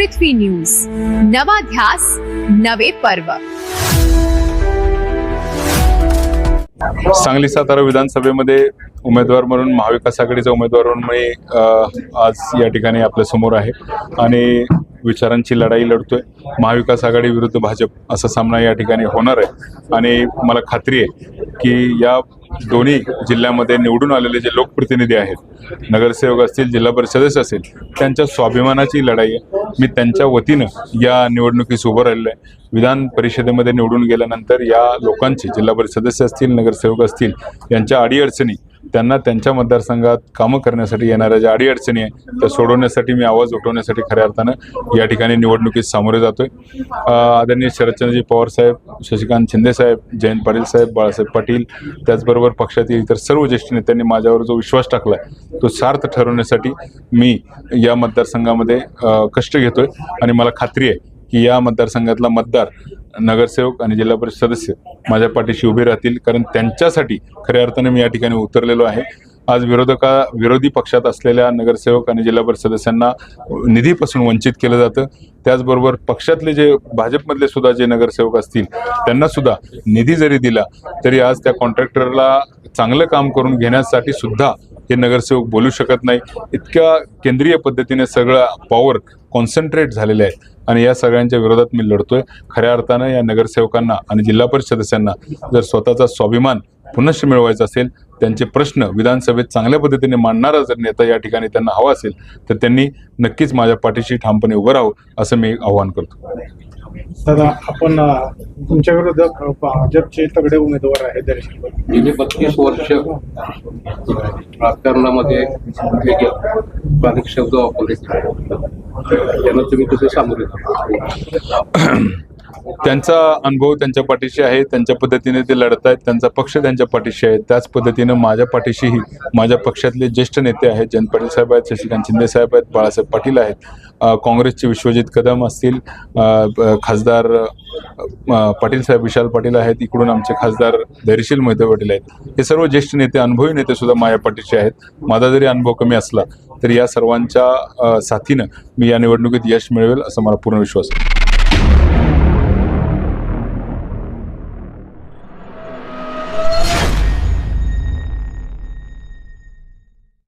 पृथ्वी news, नवा ध्यास नवे पर्व। सांगली सातारा विधानसभेमध्ये उमेदवार म्हणून महाविकास आघाडीचा उमेदवार म्हणून मी आज या ठिकाणी आपल्या समोर आहे आणि विचारांची लढाई लढतोय। महाविकास आघाडी विरुद्ध भाजप असा सामना या ठिकाणी होणार आहे आणि मला खात्री आहे की या दोन्ही जिल्ह्यामध्ये निवडून आलेले जे लोकप्रतिनिधी आहेत, नगरसेवक असतील, जिल्हा परिषद सदस्य असेल, त्यांच्या स्वाभिमानाची लढाई आहे। मी त्यांच्या वतीनं या निवडणुकीस उभं राहिलो आहे। विधान परिषदेमध्ये निवडून गेल्यानंतर या लोकांची, जिल्हा परिषद सदस्य असतील, नगरसेवक असतील, यांच्या अडीअडचणी, त्यांना त्यांच्या मतदारसंघात कामं करण्यासाठी येणाऱ्या ज्या अडीअडचणी आहेत त्या सोडवण्यासाठी मी आवाज उठवण्यासाठी खऱ्या अर्थानं या ठिकाणी निवडणुकीत सामोरे जातोय। आदरणीय शरदचंद्रजी पवार साहेब, शशिकांत शिंदे साहेब, जयंत पाटील साहेब, बाळासाहेब पाटील, त्याचबरोबर पक्षातील इतर सर्व ज्येष्ठ नेत्यांनी माझ्यावर जो विश्वास टाकला आहे तो सार्थ ठरवण्यासाठी मी या मतदारसंघामध्ये कष्ट घेतोय आणि मला खात्री आहे की या मतदारसंघातला मतदार, नगरसेवक आणि जिल्हा परिषद सदस्य माझ्या पाठीशी उभे राहतील, कारण त्यांच्यासाठी खऱ्या अर्थाने मी या ठिकाणी उतरलेलो आहे। आज विरोधी पक्षात असलेल्या नगरसेवक आणि जिल्हा परिषद सदस्यांना निधीपासून वंचित केलं जातं। त्याचबरोबर पक्षातले जे भाजपमधले सुद्धा जे नगरसेवक असतील त्यांना सुद्धा निधी जरी दिला तरी आज त्या कॉन्ट्रॅक्टरला चांगलं काम करून घेण्यासाठी सुद्धा हे नगरसेवक बोलू शकत नाही। इतक्या केंद्रीय पद्धतीने सगळं पॉवर कॉन्सन्ट्रेट झालेले आहेत आणि या सगळ्यांच्या विरोधात मी लढतोय। खऱ्या अर्थानं या नगरसेवकांना आणि जिल्हा परिषद सदस्यांना जर स्वतःचा स्वाभिमान पुनश्च मिळवायचा असेल, त्यांचे प्रश्न विधानसभेत चांगल्या पद्धतीने मांडणारा जर नेता या ठिकाणी त्यांना हवा असेल तर त्यांनी नक्कीच माझ्या पाठीशी ठामपणे उभं राहावं असं मी आवाहन करतो। दादा, आपण तुमच्या विरुद्ध भाजपचे तगडे उमेदवार आहेत दर्शन गेली 32 वर्ष राजकारणामध्ये बारीक शब्द वापरले, त्यांना तुम्ही कसे सामोरे जाता? त्यांचा अनुभव त्यांच्या पाठीशी आहे, त्यांच्या पद्धतीने ते लढत आहेत, त्यांचा पक्ष त्यांच्या पाठीशी आहे। त्याच पद्धतीनं माझ्या पाठीशीही माझ्या पक्षातले ज्येष्ठ नेते आहेत, जयंत पाटील साहेब आहेत, शशिकांत शिंदे साहेब आहेत, बाळासाहेब पाटील आहेत, काँग्रेसचे विश्वजित कदम असतील, खासदार पाटील साहेब, विशाल पाटील आहेत, इकडून आमचे खासदार धैर्यशील मोहिते पाटील आहेत। हे सर्व ज्येष्ठ नेते, अनुभवी नेते सुद्धा माझ्या पाठीशी आहेत। माझा जरी अनुभव कमी असला तरी या सर्वांच्या साथीनं मी या निवडणुकीत यश मिळवेल असा मला पूर्ण विश्वास आहे।